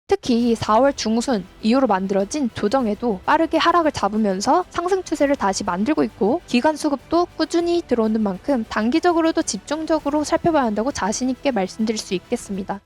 특히 4월 중순 이후로 만들어진 조정에도 빠르게 하락을 잡으면서 상승 추세를 다시 만들고 있고 기관 수급도 꾸준히 들어오는 만큼 단기적으로도 집중적으로 살펴봐야 한다고 자신 있게 말씀드릴 수 있겠습니다.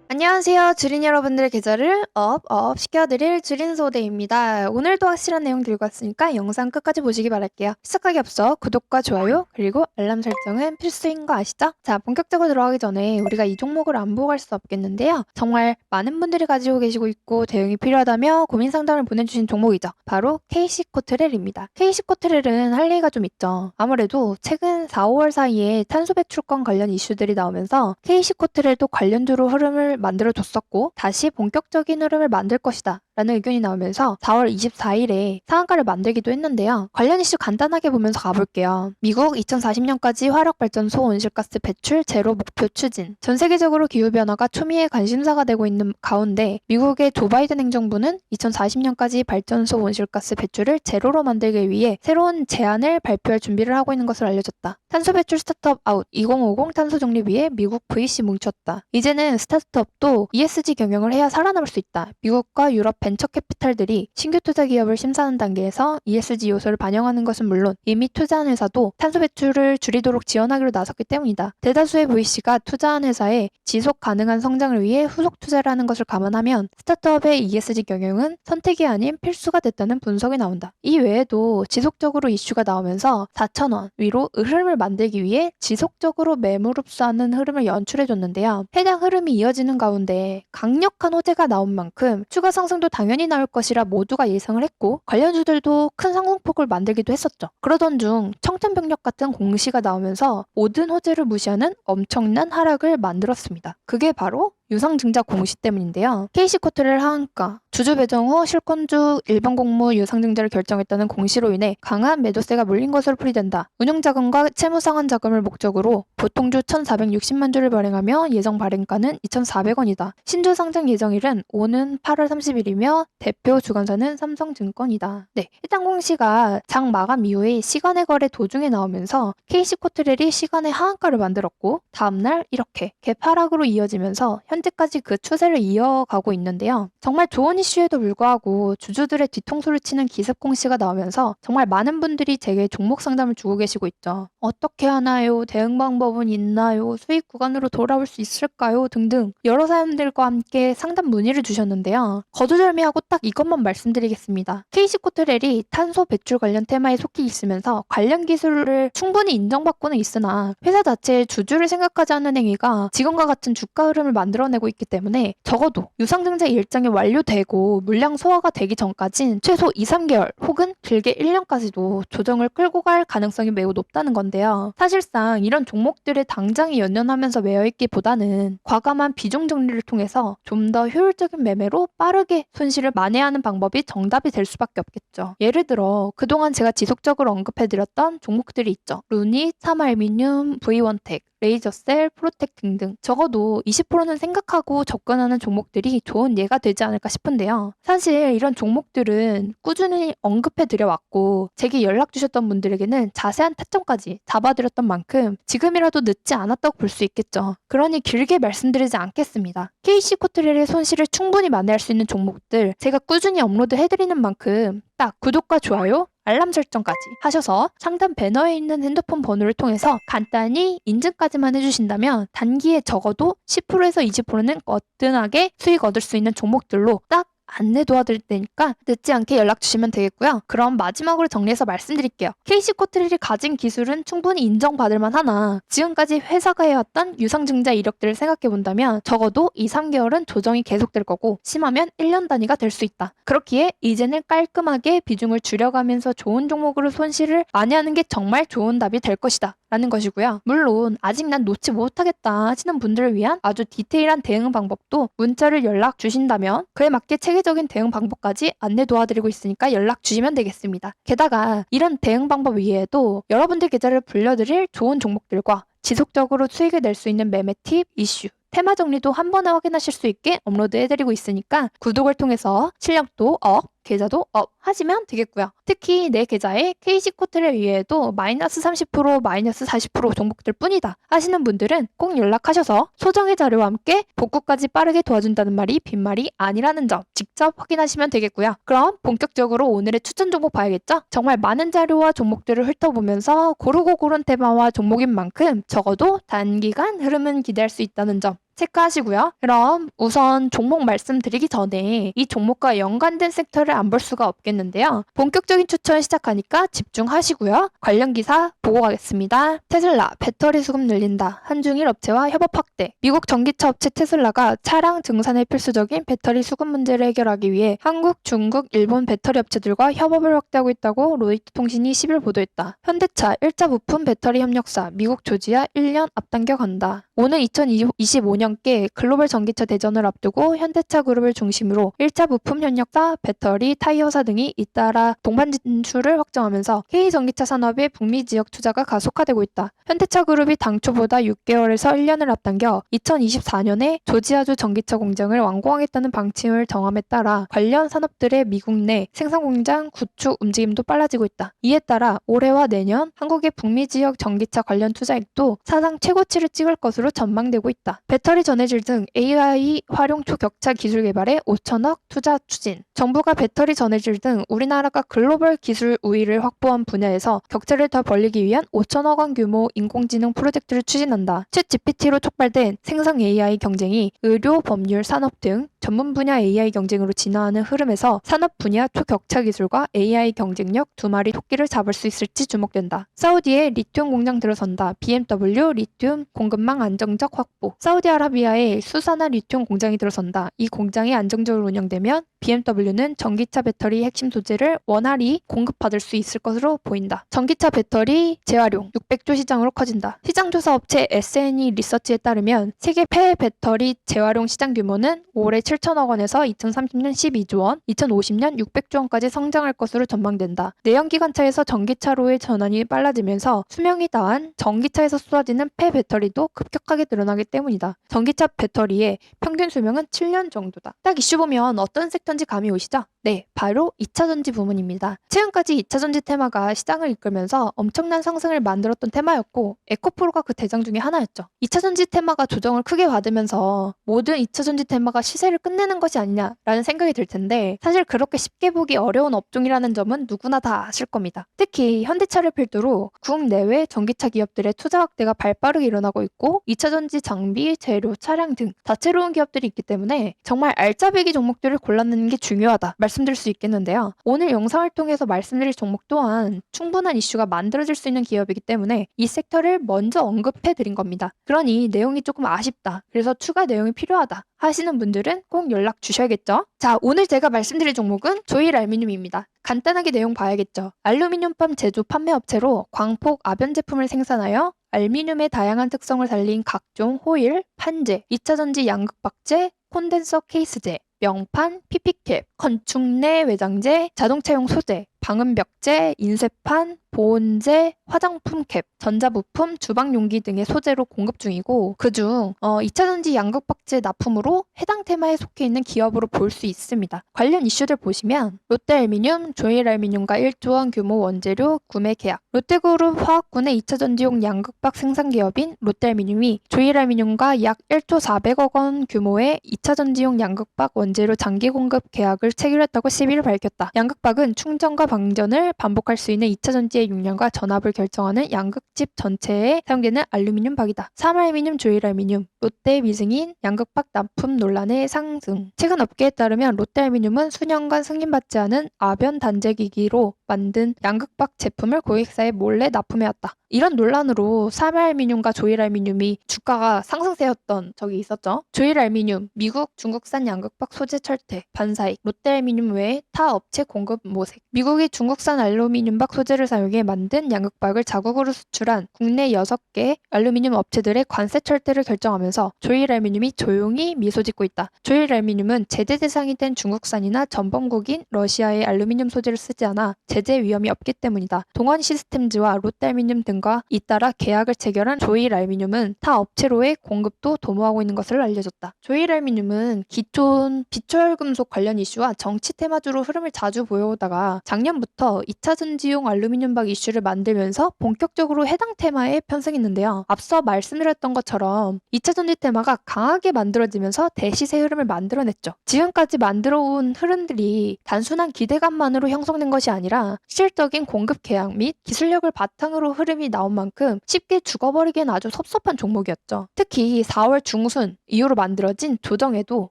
안녕하세요. 주린 여러분들의 계좌를 업 시켜드릴 주린소대입니다. 오늘도 확실한 내용 들고 왔으니까 영상 끝까지 보시기 바랄게요. 시작하기 앞서 구독과 좋아요 그리고 알람 설정은 필수인 거 아시죠? 자, 본격적으로 들어가기 전에 우리가 이 종목을 안 보고 갈 수 없겠는데요. 정말 많은 분들이 가지고 계시고 있고 대응이 필요하다며 고민 상담을 보내주신 종목이죠. 바로 KC코트렐입니다. KC코트렐은 할 얘기가 좀 있죠. 아무래도 최근 4, 5월 사이에 탄소 배출권 관련 이슈들이 나오면서 KC코트렐도 관련주로 흐름을 만들어줬었고 다시 본격적인 흐름을 만들 것이다 라는 의견이 나오면서 4월 24일에 상한가를 만들기도 했는데요. 관련 이슈 간단하게 보면서 가볼게요. 미국 2040년까지 화력발전소 온실가스 배출 제로 목표 추진. 전 세계적으로 기후변화가 초미의 관심사가 되고 있는 가운데 미국의 조 바이든 행정부는 2040년까지 발전소 온실가스 배출을 제로로 만들기 위해 새로운 제안을 발표할 준비를 하고 있는 것으로 알려졌다. 탄소 배출 스타트업 아웃 2050 탄소 중립위에 미국 VC 뭉쳤다. 이제는 스타트업도 ESG 경영을 해야 살아남을 수 있다. 미국과 유럽 벤처 캐피탈들이 신규 투자 기업을 심사하는 단계에서 ESG 요소를 반영하는 것은 물론 이미 투자한 회사도 탄소 배출을 줄이도록 지원하기로 나섰기 때문이다. 대다수의 VC가 투자한 회사의 지속 가능한 성장을 위해 후속 투자를 하는 것을 감안하면 스타트업의 ESG 경영은 선택이 아닌 필수가 됐다는 분석이 나온다. 이 외에도 지속적으로 이슈가 나오면서 4,000원 위로 흐름을 만들기 위해 지속적으로 매물 흡수하는 흐름을 연출해줬는데요. 해당 흐름이 이어지는 가운데 강력한 호재가 나온 만큼 추가 상승도 당연히 나올 것이라 모두가 예상을 했고 관련주들도 큰 상승폭을 만들기도 했었죠. 그러던 중 청천벽력 같은 공시가 나오면서 모든 호재를 무시하는 엄청난 하락을 만들었습니다. 그게 바로 유상증자 공시 때문인데요. KC코트렐 하한가, 주주 배정 후 실권주 일반 공모 유상증자를 결정했다는 공시로 인해 강한 매도세가 몰린 것으로 풀이된다. 운용자금과 채무상환 자금을 목적으로 보통주 1,460만 주를 발행하며 예정 발행가는 2,400원이다. 신주 상장 예정일은 오는 8월 30일이며 대표 주관사는 삼성증권이다. 네, 해당 공시가 장 마감 이후에 시간의 거래 도중에 나오면서 KC코트렐이 시간의 하한가를 만들었고 다음날 이렇게 개파락으로 이어지면서 현재까지 그 추세를 이어가고 있는데요. 정말 좋은 이슈에도 불구하고 주주들의 뒤통수를 치는 기습 공시가 나오면서 정말 많은 분들이 제게 종목 상담을 주고 계시고 있죠. 어떻게 하나요? 대응 방법은 있나요? 수익 구간으로 돌아올 수 있을까요? 등등 여러 사연들과 함께 상담 문의를 주셨는데요. 거두절미하고 딱 이것만 말씀드리겠습니다. KC코트렐이 탄소 배출 관련 테마에 속해 있으면서 관련 기술을 충분히 인정받고는 있으나 회사 자체의 주주를 생각하지 않는 행위가 지금과 같은 주가 흐름을 만들어내고 있기 때문에 적어도 유상증자 일정이 완료되고 물량 소화가 되기 전까진 최소 2, 3개월 혹은 길게 1년까지도 조정을 끌고 갈 가능성이 매우 높다는 건데요. 사실상 이런 종목들의 당장이 연연하면서 매여있기보다는 과감한 비중 정리를 통해서 좀 더 효율적인 매매로 빠르게 손실을 만회하는 방법이 정답이 될 수밖에 없겠죠. 예를 들어 그동안 제가 지속적으로 언급해드렸던 종목들이 있죠. 루닛, 삼알미늄, V원텍, 레이저셀, 프로텍 등등 적어도 20%는 생각하고 접근하는 종목들이 좋은 예가 되지 않을까 싶은데요. 사실 이런 종목들은 꾸준히 언급해드려왔고 제게 연락 주셨던 분들에게는 자세한 타점까지 잡아드렸던 만큼 지금이라도 늦지 않았다고 볼 수 있겠죠. 그러니 길게 말씀드리지 않겠습니다. KC코트렐의 손실을 충분히 만회할 수 있는 종목들 제가 꾸준히 업로드해드리는 만큼 딱 구독과 좋아요 알람 설정까지 하셔서 상단 배너에 있는 핸드폰 번호를 통해서 간단히 인증까지만 해주신다면 단기에 적어도 10%에서 20%는 거뜬하게 수익 얻을 수 있는 종목들로 딱 안내 도와드릴 테니까 늦지 않게 연락 주시면 되겠고요. 그럼 마지막으로 정리해서 말씀드릴게요. KC코트렐이 가진 기술은 충분히 인정받을 만하나 지금까지 회사가 해왔던 유상증자 이력들을 생각해본다면 적어도 2, 3개월은 조정이 계속될 거고 심하면 1년 단위가 될 수 있다. 그렇기에 이제는 깔끔하게 비중을 줄여가면서 좋은 종목으로 손실을 만회하는 게 정말 좋은 답이 될 것이다. 라는 것이고요. 물론 아직 난 놓지 못하겠다 하시는 분들을 위한 아주 디테일한 대응 방법도 문자를 연락 주신다면 그에 맞게 체계적인 대응 방법까지 안내 도와드리고 있으니까 연락 주시면 되겠습니다. 게다가 이런 대응 방법 외에도 여러분들 계좌를 불려드릴 좋은 종목들과 지속적으로 수익을 낼 수 있는 매매 팁, 이슈, 테마 정리도 한 번에 확인하실 수 있게 업로드해드리고 있으니까 구독을 통해서 실력도 업, 계좌도 업 하시면 되겠고요. 특히 내 계좌에 KC코트를 위해도 마이너스 30%, 마이너스 40% 종목들 뿐이다 하시는 분들은 꼭 연락하셔서 소정의 자료와 함께 복구까지 빠르게 도와준다는 말이 빈말이 아니라는 점 직접 확인하시면 되겠고요. 그럼 본격적으로 오늘의 추천 종목 봐야겠죠? 정말 많은 자료와 종목들을 훑어보면서 고르고 고른 테마와 종목인 만큼 적어도 단기간 흐름은 기대할 수 있다는 점 체크하시고요. 그럼 우선 종목 말씀드리기 전에 이 종목과 연관된 섹터를 안 볼 수가 없겠는데요. 본격적인 추천 시작하니까 집중하시고요. 관련 기사 보고 가겠습니다. 테슬라 배터리 수급 늘린다. 한중일 업체와 협업 확대. 미국 전기차 업체 테슬라가 차량 증산에 필수적인 배터리 수급 문제를 해결하기 위해 한국, 중국, 일본 배터리 업체들과 협업을 확대하고 있다고 로이터 통신이 10일 보도했다. 현대차 1차 부품 배터리 협력사 미국 조지아 1년 앞당겨 간다. 오는 2025년께 글로벌 전기차 대전을 앞두고 현대차 그룹을 중심으로 1차 부품 협력사, 배터리, 타이어사 등이 잇따라 동반 진출을 확정하면서 K전기차 산업의 북미 지역 투자가 가속화되고 있다. 현대차 그룹이 당초보다 6개월에서 1년을 앞당겨 2024년에 조지아주 전기차 공장을 완공하겠다는 방침을 정함에 따라 관련 산업들의 미국 내 생산 공장 구축 움직임도 빨라지고 있다. 이에 따라 올해와 내년 한국의 북미 지역 전기차 관련 투자액도 사상 최고치를 찍을 것으로 전망되고 있다. 배터리 전해질 등 AI 활용 초격차 기술 개발에 5천억 투자 추진. 정부가 배터리 전해질 등 우리나라가 글로벌 기술 우위를 확보한 분야에서 격차를 더 벌리기 위한 5천억 원 규모 인공지능 프로젝트를 추진한다. 챗 GPT로 촉발된 생성 AI 경쟁이 의료, 법률, 산업 등 전문 분야 AI 경쟁으로 진화하는 흐름에서 산업 분야 초격차 기술과 AI 경쟁력 두 마리 토끼를 잡을 수 있을지 주목된다. 사우디에 리튬 공장 들어선다. BMW 리튬 공급망 안정적 확보. 사우디아라비아에 수산화 리튬 공장이 들어선다. 이 공장이 안정적으로 운영되면 BMW는 전기차 배터리 핵심 소재를 원활히 공급받을 수 있을 것으로 보인다. 전기차 배터리 재활용 600조 시장으로 커진다. 시장조사 업체 S&E 리서치에 따르면 세계 폐배터리 재활용 시장 규모는 올해 7천억 원에서 2030년 12조 원, 2050년 600조 원까지 성장할 것으로 전망된다. 내연기관차에서 전기차로의 전환이 빨라지면서 수명이 다한 전기차에서 쏟아지는 폐배터리도 급격하게 늘어나기 때문이다. 전기차 배터리의 평균 수명은 7년 정도다. 딱 이슈 보면 어떤 섹터인지 감이 오시죠? 네, 바로 2차전지 부문입니다. 최근까지 2차전지 테마가 시장을 이끌면서 엄청난 상승을 만들었던 테마였고 에코프로가 그 대장 중에 하나였죠. 2차전지 테마가 조정을 크게 받으면서 모든 2차전지 테마가 시세를 끝내는 것이 아니냐라는 생각이 들 텐데 사실 그렇게 쉽게 보기 어려운 업종이라는 점은 누구나 다 아실 겁니다. 특히 현대차를 필두로 국내외 전기차 기업들의 투자 확대가 발빠르게 일어나고 있고 2차전지 장비, 재료, 차량 등 다채로운 기업들이 있기 때문에 정말 알짜배기 종목들을 골라내는 게 중요하다 말씀드릴 수 있겠는데요. 오늘 영상을 통해서 말씀드릴 종목 또한 충분한 이슈가 만들어질 수 있는 기업이기 때문에 이 섹터를 먼저 언급해 드린 겁니다. 그러니 내용이 조금 아쉽다. 그래서 추가 내용이 필요하다 하시는 분들은 꼭 연락 주셔야겠죠. 자, 오늘 제가 말씀드릴 종목은 조일 알루미늄입니다. 간단하게 내용 봐야겠죠. 알루미늄밤 제조 판매 업체로 광폭 아변 제품을 생산하여 알루미늄의 다양한 특성을 살린 각종 호일, 판재, 2차전지 양극박재, 콘덴서 케이스재, 명판, PP캡, 건축 내 외장재, 자동차용 소재, 방음벽재, 인쇄판, 보온재, 화장품 캡, 전자부품, 주방용기 등의 소재로 공급 중이고 그중 2차전지 양극박재 납품으로 해당 테마에 속해 있는 기업으로 볼 수 있습니다. 관련 이슈들 보시면 롯데알미늄, 조일알미늄과 1조 원 규모 원재료 구매 계약, 롯데그룹 화학군의 2차전지용 양극박 생산 기업인 롯데알미늄이 조일알미늄과 약 1조 400억 원 규모의 2차전지용 양극박 원재료 장기 공급 계약을 체결했다고 11일 밝혔다. 양극박은 충전과 방전을 반복할 수 있는 2차전지의 용량과 전압을 결정하는 양극집 전체에 사용되는 알루미늄 박이다. 삼알미늄, 조일알미늄, 롯데 미승인 양극박 납품 논란의 상승. 최근 업계에 따르면 롯데알미늄은 수년간 승인받지 않은 아변 단제기기로 만든 양극박 제품을 고객사에 몰래 납품해왔다. 이런 논란으로 삼알미늄과 조일알미늄이 주가가 상승세였던 적이 있었죠. 조일알미늄, 미국, 중국산 양극박 소재 철퇴, 반사익, 롯데알미늄 외에 타 업체 공급 모색. 미국이 중국산 알루미늄박 소재를 사용해 만든 양극박을 자국으로 수출한 국내 6개 알루미늄 업체들의 관세 철퇴를 결정하면서 조일알미늄이 조용히 미소 짓고 있다. 조일알미늄은 제재 대상이 된 중국산이나 전범국인 러시아의 알루미늄 소재를 쓰지 않아 배제 위험이 없기 때문이다. 동원 시스템즈와 롯데알미늄 등과 잇따라 계약을 체결한 조일알미늄은 타 업체로의 공급도 도모하고 있는 것을 알려졌다. 조일알미늄은 기존 비철금속 관련 이슈와 정치 테마주로 흐름을 자주 보여오다가 작년부터 2차 전지용 알루미늄박 이슈를 만들면서 본격적으로 해당 테마에 편승했는데요. 앞서 말씀드렸던 것처럼 2차 전지 테마가 강하게 만들어지면서 대시세 흐름을 만들어냈죠. 지금까지 만들어온 흐름들이 단순한 기대감만으로 형성된 것이 아니라 실질적인 공급 계약 및 기술력을 바탕으로 흐름이 나온 만큼 쉽게 죽어버리기엔 아주 섭섭한 종목이었죠. 특히 4월 중순 이후로 만들어진 조정에도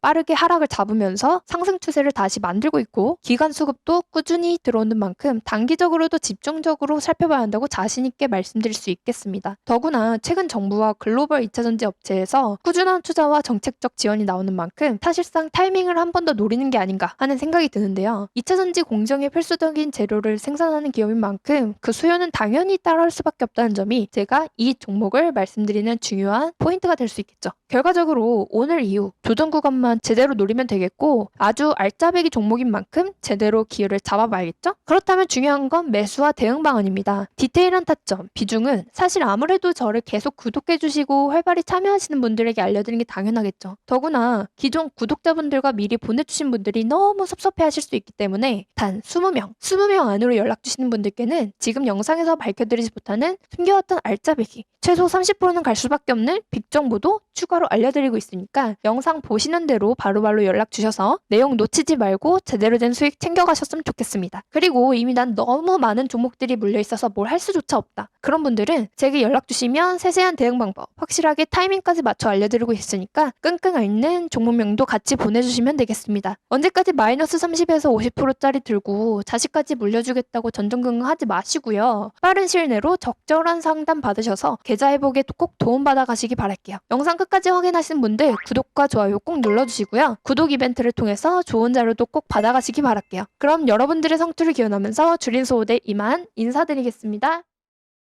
빠르게 하락을 잡으면서 상승 추세를 다시 만들고 있고 기관 수급도 꾸준히 들어오는 만큼 단기적으로도 집중적으로 살펴봐야 한다고 자신 있게 말씀드릴 수 있겠습니다. 더구나 최근 정부와 글로벌 2차 전지 업체에서 꾸준한 투자와 정책적 지원이 나오는 만큼 사실상 타이밍을 한 번 더 노리는 게 아닌가 하는 생각이 드는데요. 2차 전지 공정의 필수적인 재료를 생산하는 기업인 만큼 그 수요는 당연히 따라올 수밖에 없다는 점이 제가 이 종목을 말씀드리는 중요한 포인트가 될 수 있겠죠. 결과적으로 오늘 이후 조정 구간만 제대로 노리면 되겠고 아주 알짜배기 종목인 만큼 제대로 기회를 잡아봐야겠죠? 그렇다면 중요한 건 매수와 대응 방안입니다. 디테일한 타점, 비중은 사실 아무래도 저를 계속 구독해주시고 활발히 참여하시는 분들에게 알려드리는 게 당연하겠죠. 더구나 기존 구독자분들과 미리 보내주신 분들이 너무 섭섭해하실 수 있기 때문에 단 20명 안으로 연락주시는 분들께는 지금 영상에서 밝혀드리지 못하는 숨겨왔던 알짜배기 최소 30%는 갈 수밖에 없는 빅 정보도 추가로 알려드리고 있으니까 영상 보시는 대로 바로바로 연락 주셔서 내용 놓치지 말고 제대로 된 수익 챙겨가셨으면 좋겠습니다. 그리고 이미 난 너무 많은 종목들이 물려있어서 뭘 할 수조차 없다. 그런 분들은 제게 연락 주시면 세세한 대응 방법 확실하게 타이밍까지 맞춰 알려드리고 있으니까 끙끙 앓는 종목명도 같이 보내주시면 되겠습니다. 언제까지 마이너스 30에서 50%짜리 들고 자식까지 물려주겠다고 전전긍긍하지 마시고요. 빠른 시일 내로 적절한 상담 받으셔서 계좌 회복에 꼭 도움받아 가시기 바랄게요. 영상 끝까지 확인하신 분들 구독과 좋아요 꼭 눌러주시고요. 구독 이벤트를 통해서 좋은 자료도 꼭 받아가시기 바랄게요. 그럼 여러분들의 성투를 기원하면서 주린 소호대 이만 인사드리겠습니다.